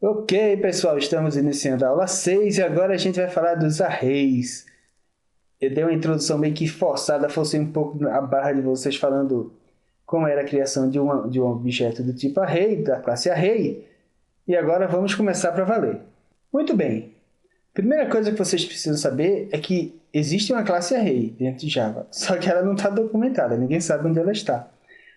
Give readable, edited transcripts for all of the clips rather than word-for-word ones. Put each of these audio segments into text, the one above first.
Ok, pessoal, estamos iniciando a aula 6 e agora a gente vai falar dos arrays. Eu dei uma introdução meio que forçada, forcei um pouco a barra de vocês falando como era a criação de um objeto do tipo array, da classe array, e agora vamos começar para valer. Muito bem, primeira coisa que vocês precisam saber é que existe uma classe array dentro de Java, só que ela não está documentada, ninguém sabe onde ela está.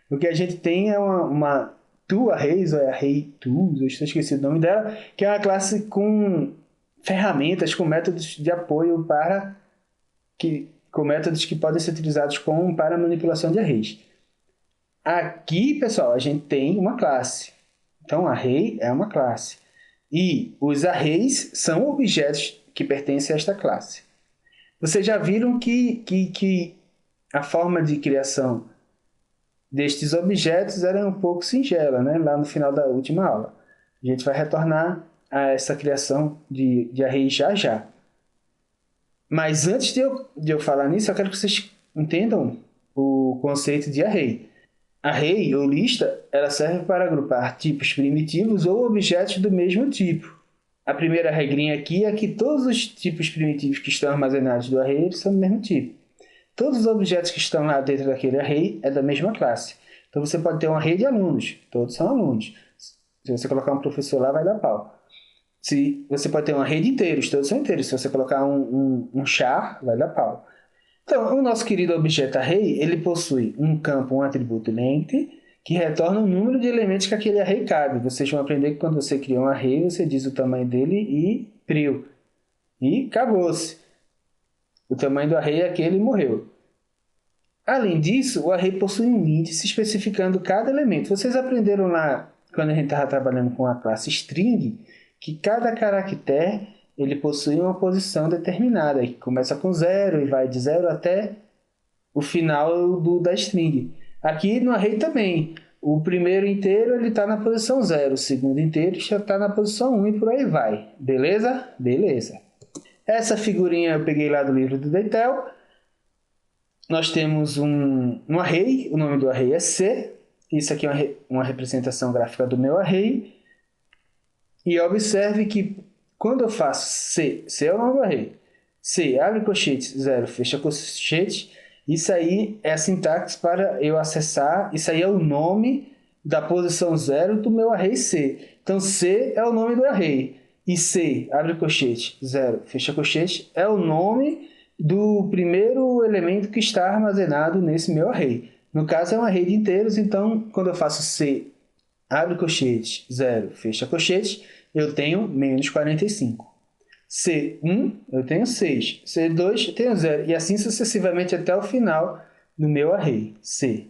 O que a gente tem é uma toArrays, ou é array tools, eu estou esquecido o nome dela, que é uma classe com ferramentas, com métodos de apoio com métodos que podem ser utilizados para manipulação de arrays. Aqui, pessoal, a gente tem uma classe. Então, array é uma classe. E os arrays são objetos que pertencem a esta classe. Vocês já viram que a forma de criação destes objetos era um pouco singela, né? Lá no final da última aula. A gente vai retornar a essa criação de array já já. Mas antes de eu falar nisso, eu quero que vocês entendam o conceito de array. Array, ou lista, ela serve para agrupar tipos primitivos ou objetos do mesmo tipo. A primeira regrinha aqui é que todos os tipos primitivos que estão armazenados do array eles são do mesmo tipo. Todos os objetos que estão lá dentro daquele array é da mesma classe. Então você pode ter um array de alunos, todos são alunos. Se você colocar um professor lá, vai dar pau. Se você pode ter um array de inteiros, todos são inteiros. Se você colocar um char, vai dar pau. Então, o nosso querido objeto array, ele possui um campo, um atributo length, que retorna o número de elementos que aquele array cabe. Vocês vão aprender que quando você cria um array, você diz o tamanho dele e prio. E acabou-se. O tamanho do array é aquele e morreu. Além disso, o array possui um índice especificando cada elemento. Vocês aprenderam lá, quando a gente estava trabalhando com a classe string, que cada caractere ele possui uma posição determinada, que começa com 0 e vai de 0 até o final da string. Aqui no array também. O primeiro inteiro ele está na posição 0, o segundo inteiro já está na posição 1 e por aí vai. Beleza? Beleza. Essa figurinha eu peguei lá do livro do Deitel. Nós temos um array, o nome do array é C. Isso aqui é uma representação gráfica do meu array. E observe que quando eu faço C é o nome do array. C, abre colchete, 0, fecha colchete. Isso aí é a sintaxe para eu acessar. Isso aí é o nome da posição 0 do meu array C. Então, C é o nome do array. E C, abre colchete, 0, fecha colchete, é o nome do primeiro elemento que está armazenado nesse meu array. No caso, é um array de inteiros, então, quando eu faço C, abre colchete, 0, fecha colchete, eu tenho menos 45. C1, eu tenho 6. C2, eu tenho 0. E assim sucessivamente até o final do meu array, C.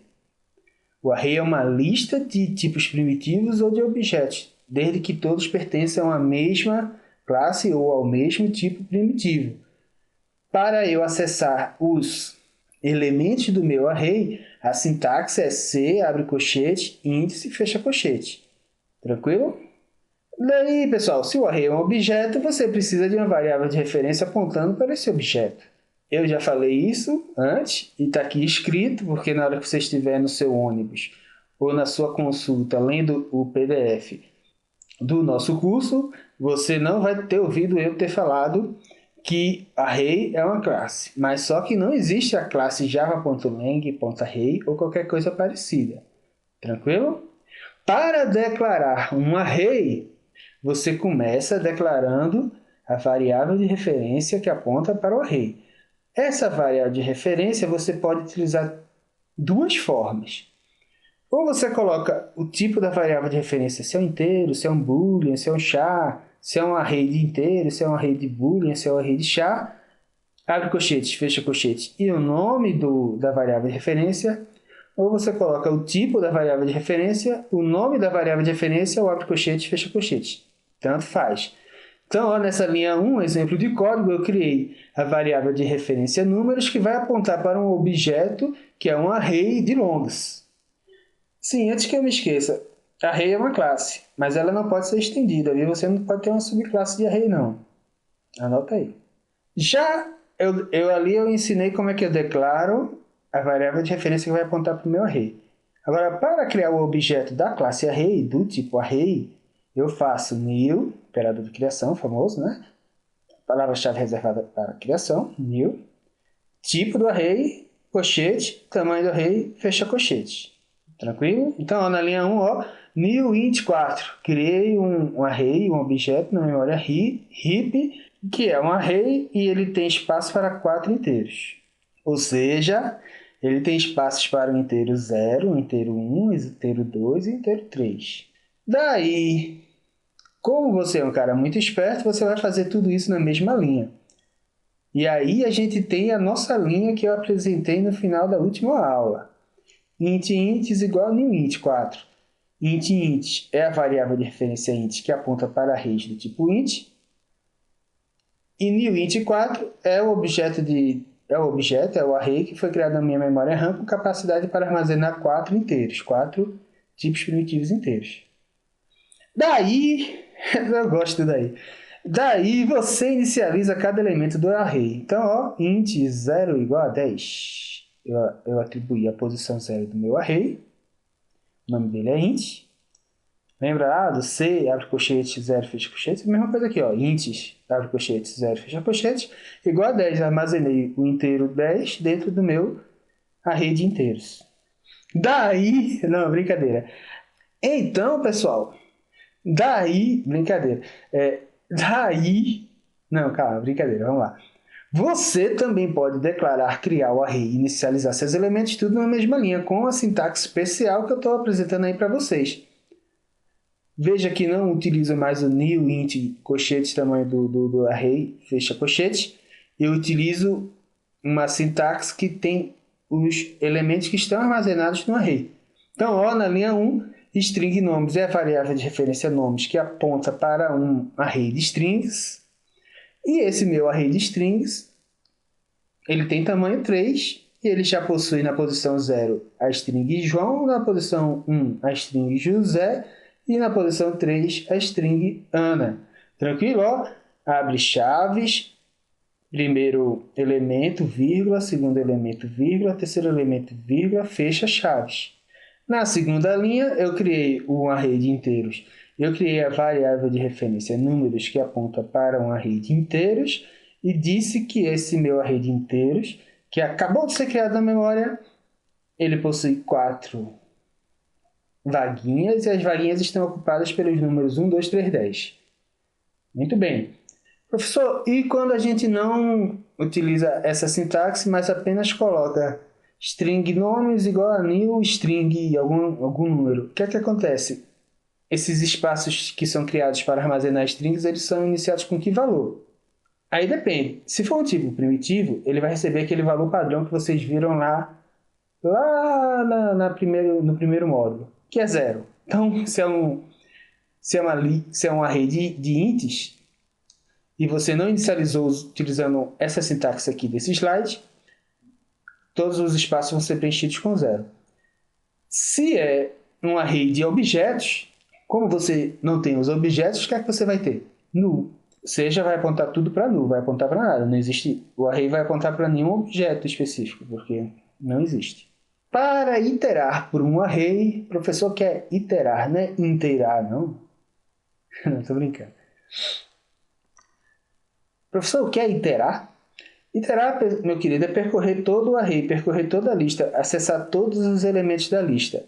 O array é uma lista de tipos primitivos ou de objetos, desde que todos pertençam à mesma classe ou ao mesmo tipo primitivo. Para eu acessar os elementos do meu array, a sintaxe é C, abre colchete, índice, fecha colchete. Tranquilo? Daí, pessoal, se o array é um objeto, você precisa de uma variável de referência apontando para esse objeto. Eu já falei isso antes e está aqui escrito, porque na hora que você estiver no seu ônibus ou na sua consulta lendo o PDF do nosso curso, você não vai ter ouvido eu ter falado que array é uma classe, mas só que não existe a classe java.lang.array ou qualquer coisa parecida. Tranquilo? Para declarar um array, você começa declarando a variável de referência que aponta para o array. Essa variável de referência você pode utilizar duas formas. Ou você coloca o tipo da variável de referência, se é um inteiro, se é um boolean, se é um char, se é um array de inteiro, se é um array de boolean, se é um array de char, abre colchetes, fecha colchetes e o nome da variável de referência, ou você coloca o tipo da variável de referência, o nome da variável de referência, ou abre colchetes, fecha colchetes. Tanto faz. Então, ó, nessa linha 1, exemplo de código, eu criei a variável de referência números que vai apontar para um objeto que é um array de longas. Sim, antes que eu me esqueça, array é uma classe, mas ela não pode ser estendida, viu? Você não pode ter uma subclasse de array, não. Anota aí. Já eu ensinei como é que eu declaro a variável de referência que vai apontar para o meu array. Agora, para criar o objeto da classe array, do tipo array, eu faço new, operador de criação, famoso, né? Palavra-chave reservada para criação, new. Tipo do array, colchete, tamanho do array, fecha colchete. Tranquilo? Então, ó, na linha 1, ó, new int 4. Criei um array, um objeto na memória heap, que é um array e ele tem espaço para 4 inteiros. Ou seja, ele tem espaços para o inteiro 0, o inteiro 1, o inteiro 2 e o inteiro 3. Daí, como você é um cara muito esperto, você vai fazer tudo isso na mesma linha. E aí a gente tem a nossa linha que eu apresentei no final da última aula. Int igual a newInt 4. Int é a variável de referência int que aponta para arrays do tipo int. E newInt 4 é o array que foi criado na minha memória RAM com capacidade para armazenar 4 inteiros, 4 tipos primitivos inteiros. Daí, eu gosto daí. Daí você inicializa cada elemento do array. Então, ó, int 0 igual a 10. Eu atribuí a posição 0 do meu array. O nome dele é int. Lembra lá do C, abre colchete, 0, fecha colchete? Mesma coisa aqui, ó. Int, abre colchete, 0, fecha colchete. Igual a 10. Armazenei o inteiro 10 dentro do meu array de inteiros. Daí... Não, brincadeira. Então, pessoal... Daí... Brincadeira. Não, calma, brincadeira, vamos lá. Você também pode declarar, criar o array e inicializar seus elementos tudo na mesma linha, com a sintaxe especial que eu estou apresentando aí para vocês. Veja que não utilizo mais o new int colchete, tamanho do array, fecha colchete. Eu utilizo uma sintaxe que tem os elementos que estão armazenados no array. Então, ó, na linha 1, string nomes é a variável de referência nomes que aponta para um array de strings. E esse meu array de strings, ele tem tamanho 3 e ele já possui na posição 0 a string João, na posição 1 a string José e na posição 3 a string Ana. Tranquilo? Ó? Abre chaves, primeiro elemento, vírgula, segundo elemento, vírgula, terceiro elemento, vírgula, fecha chaves. Na segunda linha, eu criei um array de inteiros. Eu criei a variável de referência números que aponta para um array de inteiros e disse que esse meu array de inteiros, que acabou de ser criado na memória, ele possui 4 vaguinhas e as vaguinhas estão ocupadas pelos números 1, 2, 3, 10. Muito bem. Professor, e quando a gente não utiliza essa sintaxe, mas apenas coloca string nomes igual a new string algum número, o que é que acontece? Esses espaços que são criados para armazenar strings, eles são iniciados com que valor? Aí depende. Se for um tipo primitivo, ele vai receber aquele valor padrão que vocês viram lá no primeiro módulo, que é 0. Então, se é um array de ints, e você não inicializou utilizando essa sintaxe aqui desse slide, todos os espaços vão ser preenchidos com 0. Se é um array de objetos, como você não tem os objetos, o que é que você vai ter? Null. Ou seja, vai apontar tudo para null, vai apontar para nada. Não existe, o array vai apontar para nenhum objeto específico, porque não existe. Para iterar por um array, o professor quer iterar, não é inteirar, não? Não, estou brincando. Professor, quer iterar? Iterar, meu querido, é percorrer todo o array, percorrer toda a lista, acessar todos os elementos da lista.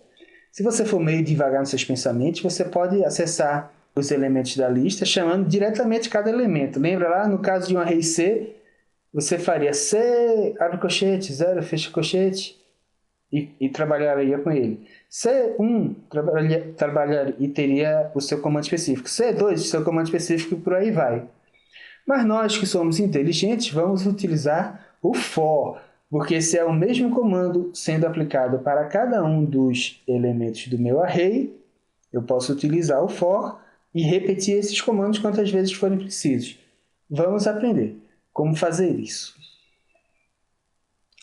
Se você for meio devagar nos seus pensamentos, você pode acessar os elementos da lista chamando diretamente cada elemento. Lembra lá, no caso de um array C, você faria C, abre colchete, 0, fecha colchete e trabalharia com ele. C1 trabalharia e teria o seu comando específico. C2, o seu comando específico, por aí vai. Mas nós que somos inteligentes vamos utilizar o for, porque esse é o mesmo comando sendo aplicado para cada um dos elementos do meu array. Eu posso utilizar o for e repetir esses comandos quantas vezes forem precisos. Vamos aprender como fazer isso.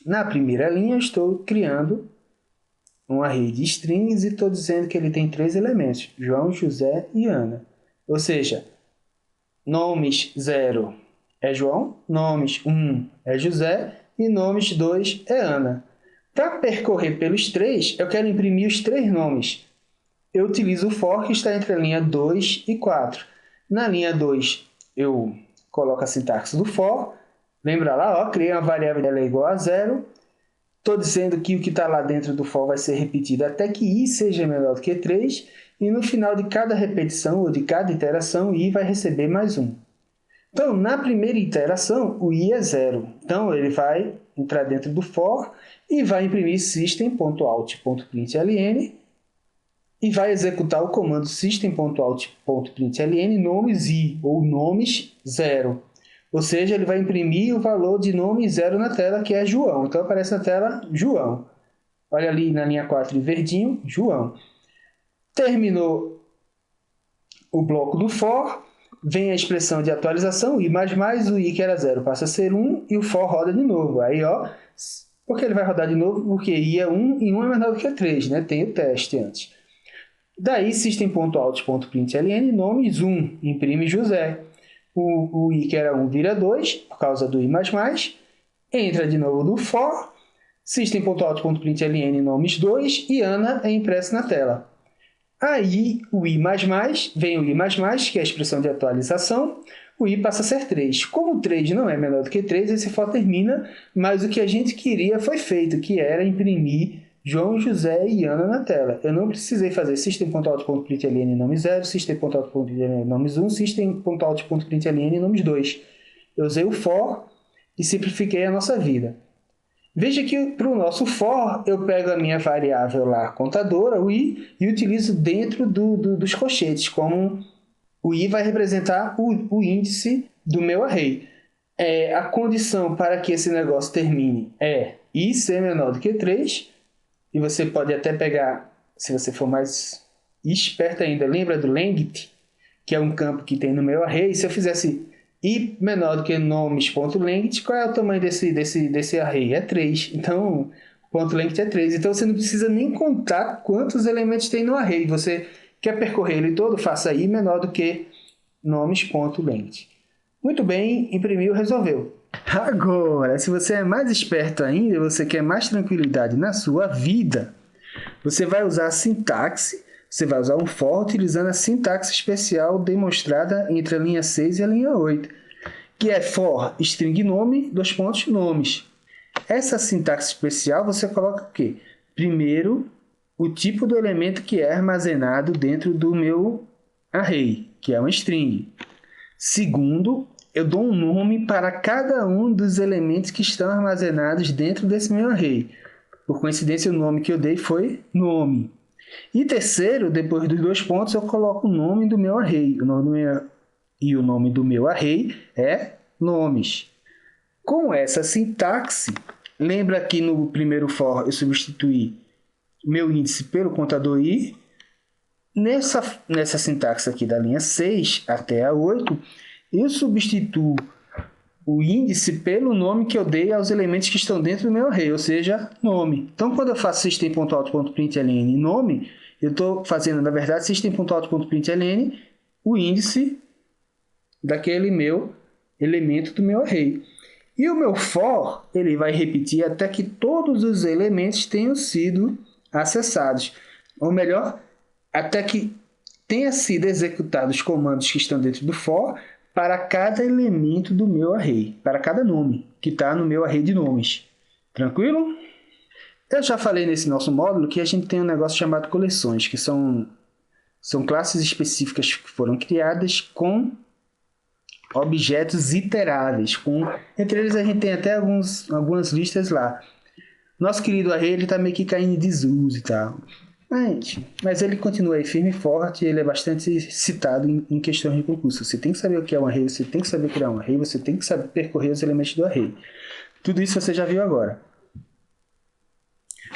Na primeira linha, eu estou criando um array de strings e estou dizendo que ele tem 3 elementos, João, José e Ana. Ou seja, nomes 0 é João, nomes 1 é José e nomes 2 é Ana. Para percorrer pelos 3, eu quero imprimir os 3 nomes. eu utilizo o for que está entre a linha 2 e 4. Na linha 2, eu coloco a sintaxe do for. Lembra lá, ó, criei uma variável dela igual a zero. Estou dizendo que o que está lá dentro do for vai ser repetido até que i seja menor do que 3. E no final de cada repetição ou de cada iteração, i vai receber mais 1. Então, na primeira iteração, o i é zero. Então, ele vai entrar dentro do for e vai imprimir system.out.println e vai executar o comando system.out.println nomes i, ou nomes 0. Ou seja, ele vai imprimir o valor de nome 0 na tela, que é João. Então, aparece na tela João. Olha ali na linha 4 em verdinho, João. Terminou o bloco do for, vem a expressão de atualização, i++, o i que era 0 passa a ser 1 e o for roda de novo. Aí, ó, por que ele vai rodar de novo? Porque i é 1 e 1 é menor do que 3, né? Tem o teste antes. Daí, system.out.println, nomes 1, imprime José. O i que era 1 vira 2, por causa do i++. Entra de novo do for, system.out.println, nomes 2, e Ana é impresso na tela. Aí, o i++, vem o i++, que é a expressão de atualização, o i passa a ser 3. Como 3 não é menor do que 3, esse for termina, mas o que a gente queria foi feito, que era imprimir João, José e Ana na tela. Eu não precisei fazer system.out.println nome 0, system.out.println nomes 1, system.out.println nomes 2. Eu usei o for e simplifiquei a nossa vida. Veja que para o nosso for, eu pego a minha variável lá, contadora, o i, e utilizo dentro dos colchetes, como o i vai representar o índice do meu array. A condição para que esse negócio termine é i ser menor do que 3, e você pode até pegar, se você for mais esperto ainda, lembra do length, que é um campo que tem no meu array. Se eu fizesse i menor do que nomes.length, qual é o tamanho desse array? É 3. Então, ponto length é 3. Então, você não precisa nem contar quantos elementos tem no array. Você quer percorrer ele todo? Faça i menor do que nomes.length. Muito bem, imprimiu, resolveu. Agora, se você é mais esperto ainda, você quer mais tranquilidade na sua vida, você vai usar a sintaxe. Você vai usar um for utilizando a sintaxe especial demonstrada entre a linha 6 e a linha 8, que é for string nome, nomes. Essa sintaxe especial você coloca o quê? Primeiro, o tipo do elemento que é armazenado dentro do meu array, que é uma string. Segundo, eu dou um nome para cada um dos elementos que estão armazenados dentro desse meu array. Por coincidência, o nome que eu dei foi nome. E terceiro, depois dos 2 pontos, eu coloco o nome do meu array. E o nome do meu array é nomes. Com essa sintaxe, lembra que no primeiro for eu substituí meu índice pelo contador i. Nessa sintaxe aqui da linha 6 até a 8, eu substituo o índice pelo nome que eu dei aos elementos que estão dentro do meu array, ou seja, nome. Então, quando eu faço system.out.println nome, eu estou fazendo, na verdade, system.out.println o índice daquele meu elemento do meu array. E o meu for, ele vai repetir até que todos os elementos tenham sido acessados. Ou melhor, até que tenha sido executados os comandos que estão dentro do for para cada elemento do meu array, para cada nome que está no meu array de nomes. Tranquilo? Eu já falei nesse nosso módulo que a gente tem um negócio chamado coleções, que são classes específicas que foram criadas com objetos iteráveis. Entre eles a gente tem até algumas listas lá. Nosso querido array está meio que caindo em desuso e tal. Mas ele continua aí firme e forte, ele é bastante citado em questões de concurso. Você tem que saber o que é um array, você tem que saber criar um array, você tem que saber percorrer os elementos do array. Tudo isso você já viu agora.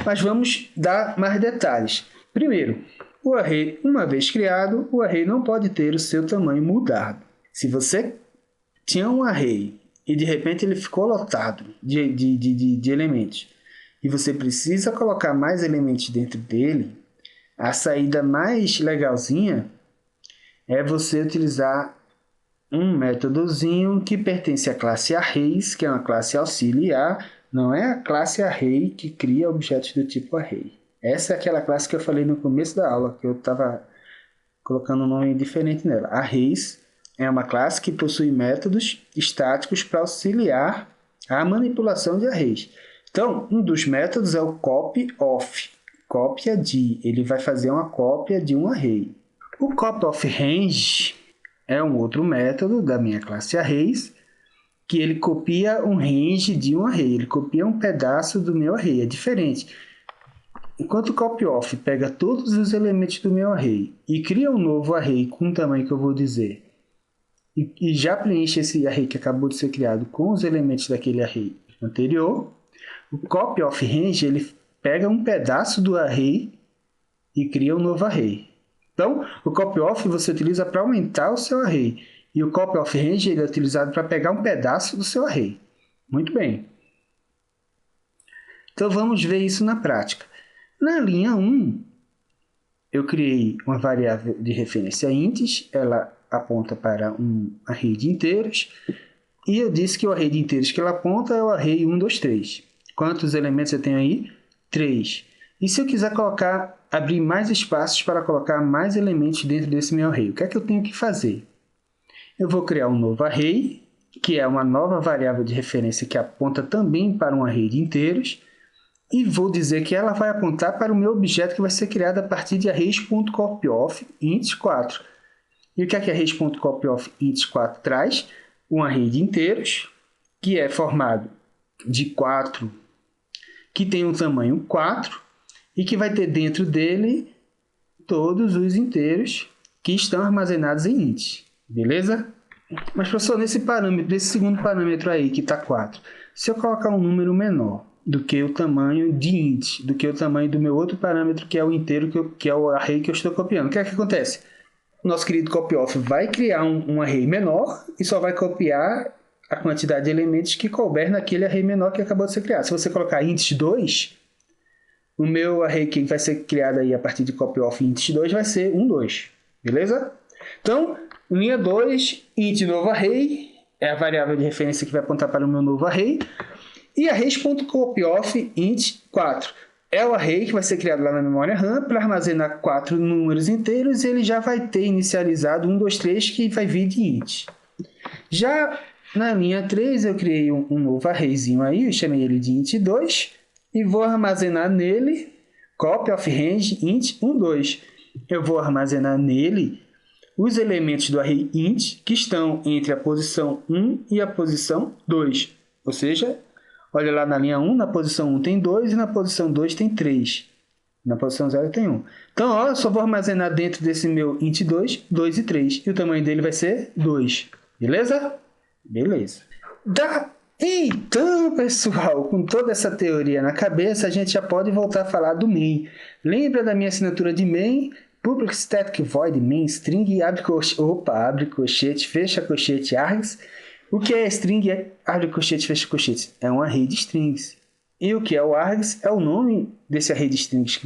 Mas vamos dar mais detalhes. Primeiro, o array, uma vez criado, o array não pode ter o seu tamanho mudado. Se você tinha um array e de repente ele ficou lotado de elementos e você precisa colocar mais elementos dentro dele, a saída mais legalzinha é você utilizar um métodozinho que pertence à classe arrays, que é uma classe auxiliar, não é a classe array que cria objetos do tipo array. Essa é aquela classe que eu falei no começo da aula, que eu estava colocando um nome diferente nela. Arrays é uma classe que possui métodos estáticos para auxiliar a manipulação de arrays. Então, um dos métodos é o copy-of, cópia de. Ele vai fazer uma cópia de um array. O copy-of-range é um outro método da minha classe arrays, que ele copia um range de um array. Ele copia um pedaço do meu array. É diferente. Enquanto o copy-off pega todos os elementos do meu array e cria um novo array com o tamanho que eu vou dizer, e já preenche esse array que acabou de ser criado com os elementos daquele array anterior, o copy-of-range ele pega um pedaço do array e cria um novo array. Então, o copy-off você utiliza para aumentar o seu array, e o copy-of-range ele é utilizado para pegar um pedaço do seu array. Muito bem. Então, vamos ver isso na prática. Na linha 1, eu criei uma variável de referência ints, ela aponta para um array de inteiros, e eu disse que o array de inteiros que ela aponta é o array 1, 2, 3. Quantos elementos eu tenho aí? 3. E se eu quiser abrir mais espaços para colocar mais elementos dentro desse meu array, o que é que eu tenho que fazer? Eu vou criar um novo array, que é uma nova variável de referência que aponta também para um array de inteiros, e vou dizer que ela vai apontar para o meu objeto que vai ser criado a partir de arrays.copyof int4. E o que é que arrays.copyof int4 traz? Um array de inteiros, que é formado de 4, que tem um tamanho 4, e que vai ter dentro dele todos os inteiros que estão armazenados em int. Beleza? Mas, professor, nesse segundo parâmetro aí, que está 4, se eu colocar um número menor do que o tamanho de int, do que o tamanho do meu outro parâmetro, que é o inteiro, que é o array que eu estou copiando, o que é que acontece? O nosso querido copyoff vai criar um array menor e só vai copiar a quantidade de elementos que couber naquele array menor que acabou de ser criado. Se você colocar int2, o meu array que vai ser criado aí a partir de copyoff int2 vai ser 1, 2. Beleza? Então, linha 2, int novo array, é a variável de referência que vai apontar para o meu novo array. E arrays.copyof int4 é o array que vai ser criado lá na memória RAM para armazenar 4 números inteiros e ele já vai ter inicializado 1, 2, 3 que vai vir de int. Já na linha 3 eu criei um novo arrayzinho aí, eu chamei ele de int2 e vou armazenar nele copy-of-range int1, 2. Eu vou armazenar nele os elementos do array int que estão entre a posição 1 e a posição 2. Ou seja, olha lá na linha 1, na posição 1 tem 2 e na posição 2 tem 3. Na posição 0 tem 1. Então, ó, eu só vou armazenar dentro desse meu int2, 2 e 3. E o tamanho dele vai ser 2. Beleza? Beleza. Então, pessoal, com toda essa teoria na cabeça, a gente já pode voltar a falar do main. Lembra da minha assinatura de main? Public static void main string abre colchete, fecha colchete args. O que é string? Abre colchete, fecha colchete. É um array de strings. E o que é o args? É o nome desse array de strings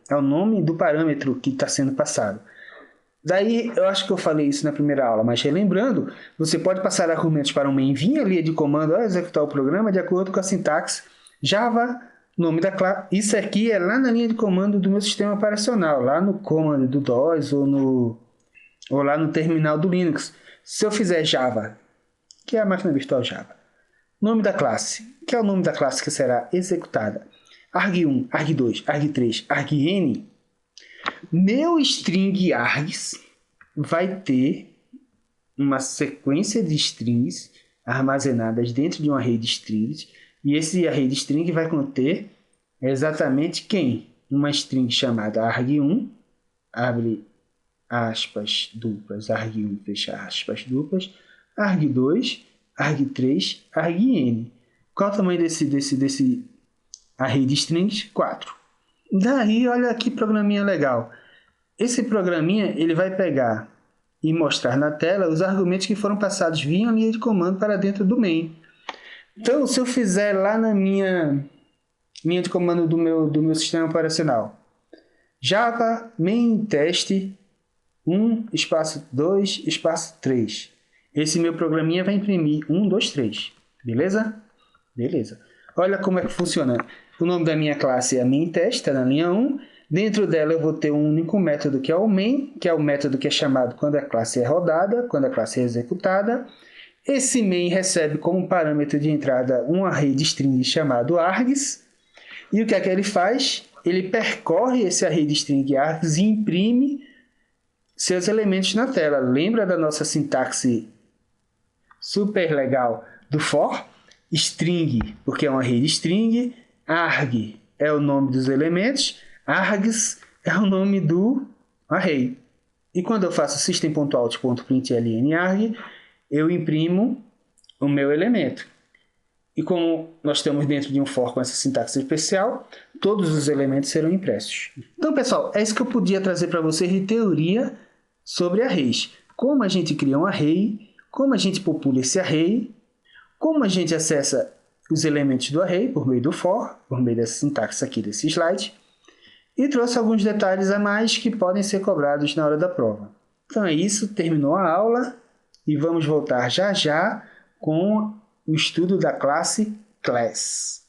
é o nome do parâmetro que está sendo passado. Daí, eu acho que eu falei isso na primeira aula, mas relembrando, você pode passar argumentos para um main, vir a linha de comando a executar o programa de acordo com a sintaxe Java, nome da classe. Isso aqui é lá na linha de comando do meu sistema operacional, lá no command do DOS ou lá no terminal do Linux. Se eu fizer Java, que é a máquina virtual Java, nome da classe, que é o nome da classe que será executada, arg1, arg2, arg3, argn, meu string args vai ter uma sequência de strings armazenadas dentro de um array de strings, e esse array de string vai conter exatamente quem? Uma string chamada arg1, abre aspas duplas, arg1, fecha aspas duplas, arg2, arg3, argn. Qual o tamanho desse array de strings? 4. Daí, olha que programinha legal. Esse programinha ele vai pegar e mostrar na tela os argumentos que foram passados via linha de comando para dentro do main. Então, se eu fizer lá na minha linha de comando do meu sistema operacional, Java main teste 1, espaço 2, espaço 3. Esse meu programinha vai imprimir 1, 2, 3. Beleza? Beleza. Olha como é que funciona. O nome da minha classe é main test, está na linha 1. Dentro dela eu vou ter um único método que é o main, que é o método que é chamado quando a classe é rodada, quando a classe é executada. Esse main recebe como parâmetro de entrada um array de string chamado args. E o que é que ele faz? Ele percorre esse array de string args e imprime seus elementos na tela. Lembra da nossa sintaxe super legal do for? String, porque é um array de string. Arg é o nome dos elementos. Args é o nome do array. E quando eu faço system.out.println arg, eu imprimo o meu elemento. E como nós estamos dentro de um for com essa sintaxe especial, todos os elementos serão impressos. Então, pessoal, é isso que eu podia trazer para vocês de teoria sobre arrays. Como a gente cria um array, como a gente popula esse array, como a gente acessa os elementos do array por meio do for, por meio dessa sintaxe aqui desse slide, e trouxe alguns detalhes a mais que podem ser cobrados na hora da prova. Então é isso, terminou a aula e vamos voltar já já com o estudo da classe Class.